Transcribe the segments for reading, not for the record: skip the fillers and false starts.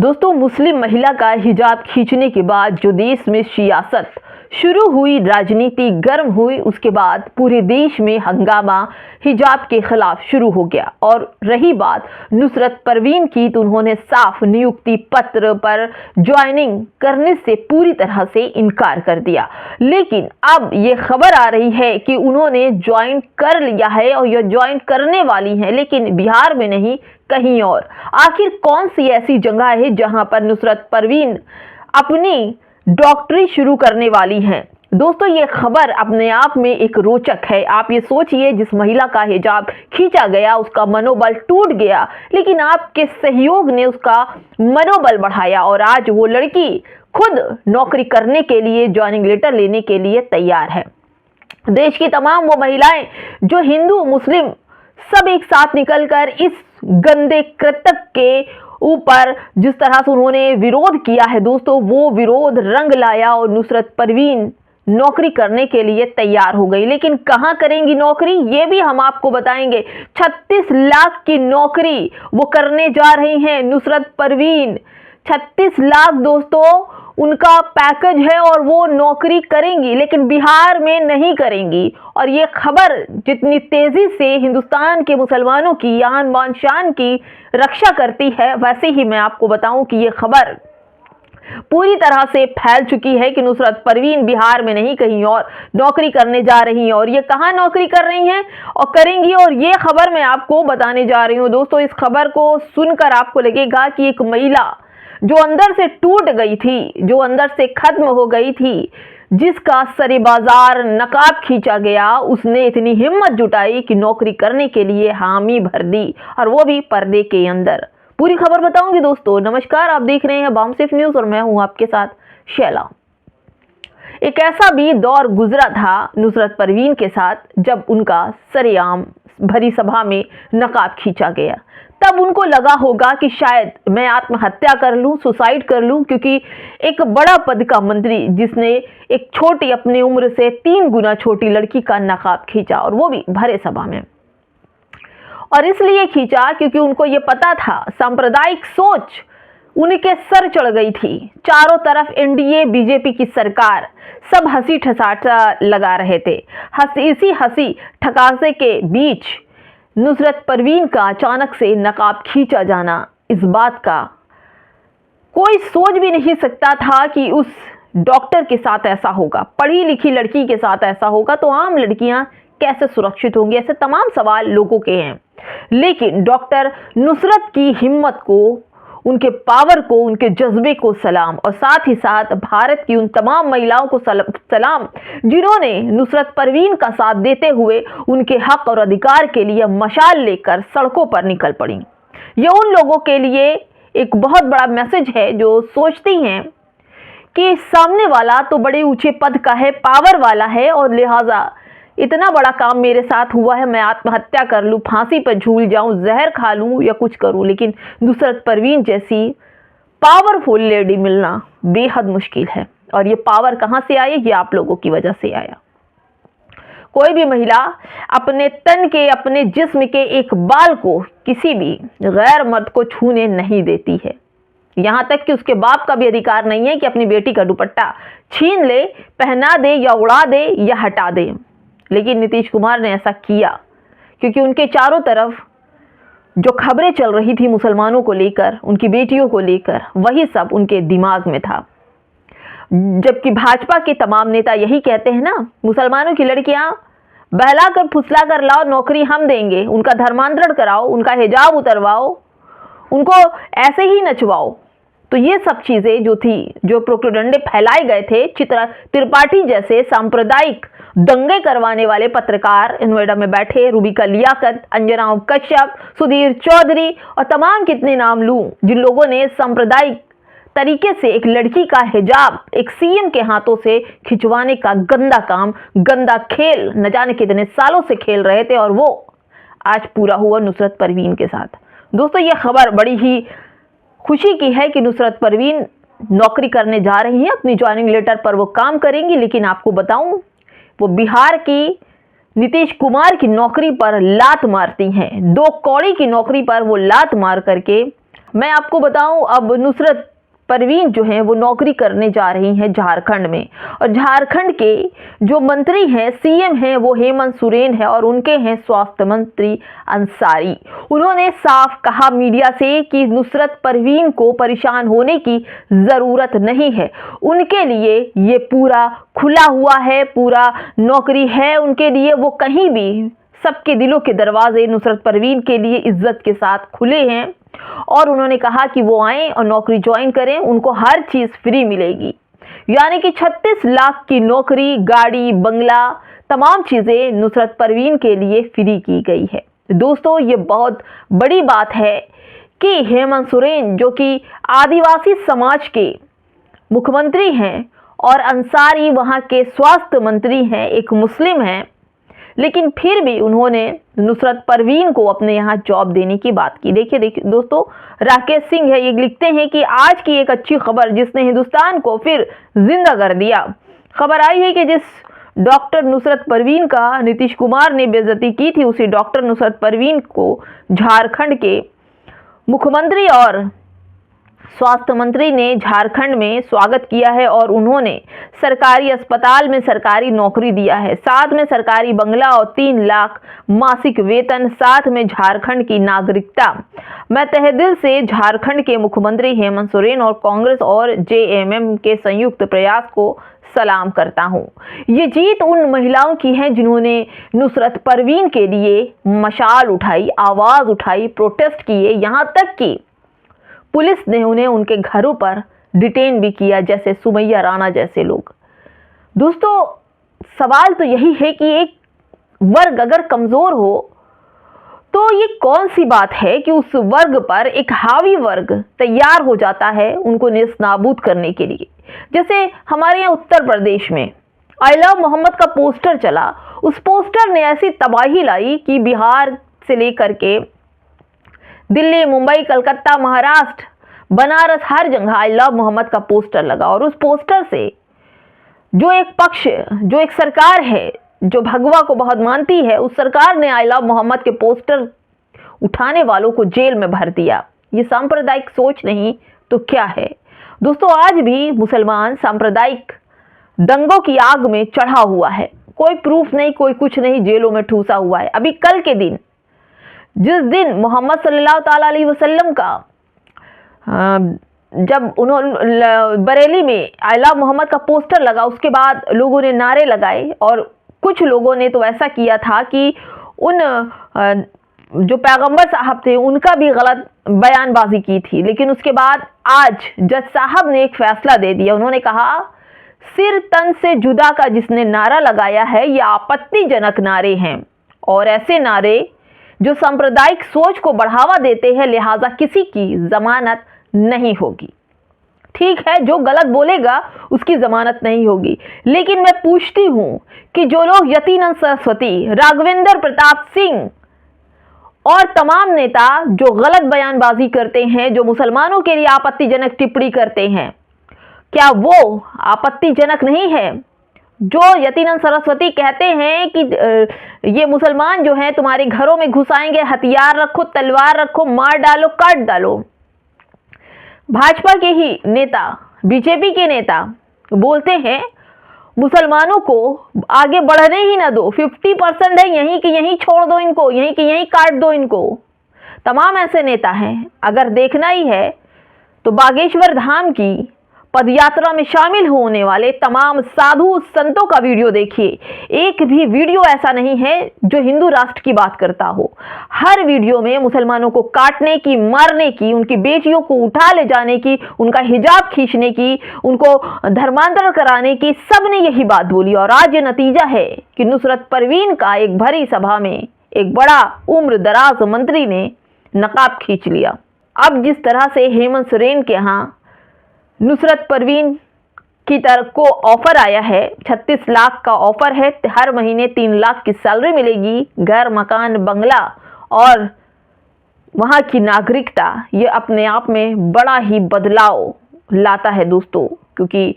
दोस्तों, मुस्लिम महिला का हिजाब खींचने के बाद जो देश में सियासत शुरू हुई, राजनीति गर्म हुई, उसके बाद पूरे देश में हंगामा हिजाब के खिलाफ शुरू हो गया। और रही बात नुसरत परवीन की, तो उन्होंने साफ नियुक्ति पत्र पर ज्वाइनिंग करने से पूरी तरह से इनकार कर दिया। लेकिन अब ये खबर आ रही है कि उन्होंने ज्वाइन कर लिया है और यह ज्वाइन करने वाली हैं, लेकिन बिहार में नहीं, कहीं और। आखिर कौन सी ऐसी जगह है जहां पर नुसरत परवीन अपनी डॉक्टरी शुरू करने वाली हैं? दोस्तों, ये खबर अपने आप में एक रोचक है। आप ये सोचिए, जिस महिला का हिजाब खींचा गया, उसका मनोबल टूट गया, लेकिन आपके सहयोग ने उसका मनोबल बढ़ाया और आज वो लड़की खुद नौकरी करने के लिए, ज्वाइनिंग लेटर लेने के लिए तैयार है। देश की तमाम वो महिलाएं जो हिंदू मुस्लिम सब एक साथ निकलकर इस गंदे कृत्य के ऊपर जिस तरह से उन्होंने विरोध किया है, दोस्तों, वो विरोध रंग लाया और नुसरत परवीन नौकरी करने के लिए तैयार हो गई। लेकिन कहां करेंगी नौकरी, ये भी हम आपको बताएंगे। 36 लाख की नौकरी वो करने जा रही हैं नुसरत परवीन। 36 लाख दोस्तों उनका पैकेज है और वो नौकरी करेंगी, लेकिन बिहार में नहीं करेंगी। और ये खबर जितनी तेजी से हिंदुस्तान के मुसलमानों की आन बान शान की रक्षा करती है, वैसे ही मैं आपको बताऊं कि ये खबर पूरी तरह से फैल चुकी है कि नुसरत परवीन बिहार में नहीं, कहीं और नौकरी करने जा रही हैं। और ये कहां नौकरी कर रही हैं और करेंगी, और ये खबर मैं आपको बताने जा रही हूं। दोस्तों, इस खबर को सुनकर आपको लगेगा कि एक महिला जो अंदर से टूट गई थी, जो अंदर से खत्म हो गई थी, जिसका सरे बाजार नकाब खींचा गया, उसने इतनी हिम्मत जुटाई कि नौकरी करने के लिए हामी भर दी, और वो भी पर्दे के अंदर। पूरी खबर बताऊंगी दोस्तों। नमस्कार, आप देख रहे हैं बॉम्बसिफ न्यूज और मैं हूं आपके साथ शैला। एक ऐसा भी दौर गुजरा था नुसरत परवीन के साथ जब उनका सरेआम भरी सभा में नकाब खींचा गया। तब उनको लगा होगा कि शायद मैं आत्महत्या कर लूं, सुसाइड कर लूं, क्योंकि एक बड़ा पद का मंत्री जिसने एक छोटी, अपनी उम्र से 3 गुना छोटी लड़की का नकाब खींचा, और वो भी भरे सभा में। और इसलिए खींचा क्योंकि उनको ये पता था सांप्रदायिक सोच उनके सर चढ़ गई थी। चारों तरफ एनडीए बीजेपी की सरकार, सब हंसी ठसाठा लगा रहे थे। इसी हंसी ठकासे के बीच नुसरत परवीन का अचानक से नकाब खींचा जाना, इस बात का कोई सोच भी नहीं सकता था कि उस डॉक्टर के साथ ऐसा होगा, पढ़ी लिखी लड़की के साथ ऐसा होगा, तो आम लड़कियां कैसे सुरक्षित होंगी? ऐसे तमाम सवाल लोगों के हैं। लेकिन डॉक्टर नुसरत की हिम्मत को, उनके पावर को, उनके जज्बे को सलाम, और साथ ही साथ भारत की उन तमाम महिलाओं को सलाम जिन्होंने नुसरत परवीन का साथ देते हुए उनके हक और अधिकार के लिए मशाल लेकर सड़कों पर निकल पड़ी। ये उन लोगों के लिए एक बहुत बड़ा मैसेज है जो सोचती हैं कि सामने वाला तो बड़े ऊंचे पद का है, पावर वाला है, और लिहाजा इतना बड़ा काम मेरे साथ हुआ है, मैं आत्महत्या कर लूं, फांसी पर झूल जाऊं, जहर खा लूं या कुछ करूं। लेकिन नुसरत परवीन जैसी पावरफुल लेडी मिलना बेहद मुश्किल है। और ये पावर कहां से आई? ये आप लोगों की वजह से आया। कोई भी महिला अपने तन के, अपने जिस्म के एक बाल को किसी भी गैर मर्द को छूने नहीं देती है। यहां तक कि उसके बाप का भी अधिकार नहीं है कि अपनी बेटी का दुपट्टा छीन ले, पहना दे या उड़ा दे या हटा दे। लेकिन नीतीश कुमार ने ऐसा किया क्योंकि उनके चारों तरफ जो खबरें चल रही थी मुसलमानों को लेकर, उनकी बेटियों को लेकर, वही सब उनके दिमाग में था। जबकि भाजपा के तमाम नेता यही कहते हैं ना, मुसलमानों की लड़कियां बहला कर फुसला कर लाओ, नौकरी हम देंगे, उनका धर्मांतरण कराओ, उनका हिजाब उतरवाओ, उनको ऐसे ही नचवाओ। तो ये सब चीजें जो थी, जो प्रोपेगेंडे फैलाए गए थे, चित्रा त्रिपाठी जैसे सांप्रदायिक दंगे करवाने वाले पत्रकार नोएडा में बैठे, रूबिका लियाकत, अंजना कश्यप, सुधीर चौधरी और तमाम कितने नाम लूं, जिन लोगों ने सांप्रदायिक तरीके से एक लड़की का हिजाब एक सीएम के हाथों से खिंचवाने का गंदा काम, गंदा खेल न जाने कितने सालों से खेल रहे थे, और वो आज पूरा हुआ नुसरत परवीन के साथ। दोस्तों, ये खबर बड़ी ही खुशी की है कि नुसरत परवीन नौकरी करने जा रही हैं, अपनी ज्वाइनिंग लेटर पर वो काम करेंगी। लेकिन आपको बताऊं, वो बिहार की नीतीश कुमार की नौकरी पर लात मारती हैं। 2 कौड़ी की नौकरी पर वो लात मार करके मैं आपको बताऊं, अब नुसरत परवीन जो हैं वो नौकरी करने जा रही हैं झारखंड में, और झारखंड के जो मंत्री हैं, सीएम हैं, वो हेमंत सोरेन है और उनके हैं स्वास्थ्य मंत्री अंसारी। उन्होंने साफ कहा मीडिया से कि नुसरत परवीन को परेशान होने की ज़रूरत नहीं है, उनके लिए ये पूरा खुला हुआ है, पूरा नौकरी है उनके लिए, वो कहीं भी, सबके दिलों के दरवाजे नुसरत परवीन के लिए इज्जत के साथ खुले हैं। और उन्होंने कहा कि वो आएं और नौकरी ज्वाइन करें, उनको हर चीज़ फ्री मिलेगी, यानी कि 36 लाख की नौकरी, गाड़ी, बंगला, तमाम चीज़ें नुसरत परवीन के लिए फ्री की गई है। दोस्तों, ये बहुत बड़ी बात है कि हेमंत सोरेन जो कि आदिवासी समाज के मुख्यमंत्री हैं और अंसारी वहाँ के स्वास्थ्य मंत्री हैं, एक मुस्लिम हैं, लेकिन फिर भी उन्होंने नुसरत परवीन को अपने यहाँ जॉब देने की बात की। देखिए दोस्तों, राकेश सिंह है, ये लिखते हैं कि आज की एक अच्छी खबर जिसने हिंदुस्तान को फिर जिंदा कर दिया। खबर आई है कि जिस डॉक्टर नुसरत परवीन का नीतीश कुमार ने बेइज्जती की थी, उसी डॉक्टर नुसरत परवीन को झारखंड के मुख्यमंत्री और स्वास्थ्य मंत्री ने झारखंड में स्वागत किया है और उन्होंने सरकारी अस्पताल में सरकारी नौकरी दिया है, साथ में सरकारी बंगला और 3 लाख मासिक वेतन, साथ में झारखंड की नागरिकता। मैं तहे दिल से झारखंड के मुख्यमंत्री हेमंत सोरेन और कांग्रेस और जेएमएम के संयुक्त प्रयास को सलाम करता हूं। ये जीत उन महिलाओं की है जिन्होंने नुसरत परवीन के लिए मशाल उठाई, आवाज उठाई, प्रोटेस्ट किए, यहां तक कि पुलिस ने उन्हें उनके घरों पर डिटेन भी किया, जैसे सुमैया राणा जैसे लोग। दोस्तों, सवाल तो यही है कि एक वर्ग अगर कमजोर हो तो ये कौन सी बात है कि उस वर्ग पर एक हावी वर्ग तैयार हो जाता है उनको नेस्तनाबूद करने के लिए। जैसे हमारे यहाँ उत्तर प्रदेश में आई लव मोहम्मद का पोस्टर चला, उस पोस्टर ने ऐसी तबाही लाई कि बिहार से लेकर के दिल्ली, मुंबई, कलकत्ता, महाराष्ट्र, बनारस, हर जगह आई लव मोहम्मद का पोस्टर लगा। और उस पोस्टर से जो एक पक्ष, जो एक सरकार है जो भगवा को बहुत मानती है, उस सरकार ने आई लव मोहम्मद के पोस्टर उठाने वालों को जेल में भर दिया। ये सांप्रदायिक सोच नहीं तो क्या है? दोस्तों, आज भी मुसलमान सांप्रदायिक दंगों की आग में चढ़ा हुआ है, कोई प्रूफ नहीं, कोई कुछ नहीं, जेलों में ठूसा हुआ है। अभी कल के दिन, जिस दिन मोहम्मद सल्लल्लाहु ताला अलैहि वसल्लम का जब उन्होंने बरेली में आई लव मोहम्मद का पोस्टर लगा, उसके बाद लोगों ने नारे लगाए और कुछ लोगों ने तो ऐसा किया था कि उन जो पैगंबर साहब थे उनका भी गलत बयानबाजी की थी। लेकिन उसके बाद आज जज साहब ने एक फैसला दे दिया। उन्होंने कहा, सिर तन से जुदा का जिसने नारा लगाया है ये आपत्तिजनक नारे हैं और ऐसे नारे जो सांप्रदायिक सोच को बढ़ावा देते हैं, लिहाजा किसी की जमानत नहीं होगी। ठीक है, जो गलत बोलेगा उसकी जमानत नहीं होगी। लेकिन मैं पूछती हूं कि जो लोग यतीनंद सरस्वती, राघवेंद्र प्रताप सिंह और तमाम नेता जो गलत बयानबाजी करते हैं, जो मुसलमानों के लिए आपत्तिजनक टिप्पणी करते हैं, क्या वो आपत्तिजनक नहीं है? जो यतीनंद सरस्वती कहते हैं कि ये मुसलमान जो हैं तुम्हारे घरों में घुस आएंगे, हथियार रखो, तलवार रखो, मार डालो, काट डालो। भाजपा के ही नेता, बीजेपी के नेता बोलते हैं मुसलमानों को आगे बढ़ने ही ना दो, 50% है, यहीं कि यहीं छोड़ दो इनको, यहीं कि यहीं काट दो इनको। तमाम ऐसे नेता हैं। अगर देखना ही है तो बागेश्वर धाम की पदयात्रा में शामिल होने वाले तमाम साधु संतों का वीडियो देखिए। एक भी वीडियो ऐसा नहीं है जो हिंदू राष्ट्र की बात करता हो। हर वीडियो में मुसलमानों को काटने की, मारने की, उनकी बेटियों को उठा ले जाने की, उनका हिजाब खींचने की, उनको धर्मांतरण कराने की, सबने यही बात बोली। और आज ये नतीजा है कि नुसरत परवीन का एक भरी सभा में एक बड़ा उम्र दराज मंत्री ने नकाब खींच लिया। अब जिस तरह से हेमंत सोरेन के यहाँ नुसरत परवीन की तरफ को ऑफर आया है, 36 लाख का ऑफर है, हर महीने 3 लाख की सैलरी मिलेगी, घर, मकान, बंगला और वहाँ की नागरिकता, ये अपने आप में बड़ा ही बदलाव लाता है दोस्तों। क्योंकि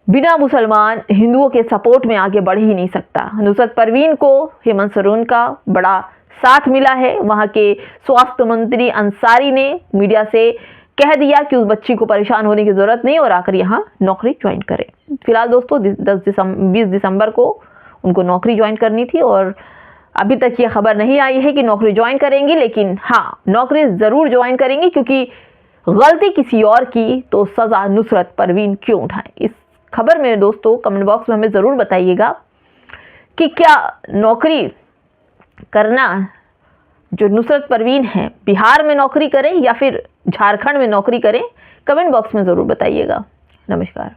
बिना मुसलमान हिंदुओं के सपोर्ट में आगे बढ़ ही नहीं सकता। नुसरत परवीन को हेमंत सोरेन का बड़ा साथ मिला है। वहां के स्वास्थ्य मंत्री अंसारी ने मीडिया से कह दिया कि उस बच्ची को परेशान होने की जरूरत नहीं और आकर यहाँ नौकरी ज्वाइन करे। फिलहाल दोस्तों 20 दिसंबर को उनको नौकरी ज्वाइन करनी थी और अभी तक ये खबर नहीं आई है कि नौकरी ज्वाइन करेंगी, लेकिन हाँ, नौकरी जरूर ज्वाइन करेंगी, क्योंकि गलती किसी और की तो सजा नुसरत परवीन क्यों उठाए। इस खबर में दोस्तों कमेंट बॉक्स में हमें जरूर बताइएगा कि क्या नौकरी करना जो नुसरत परवीन है बिहार में नौकरी करें या फिर झारखंड में नौकरी करें। कमेंट बॉक्स में जरूर बताइएगा। नमस्कार।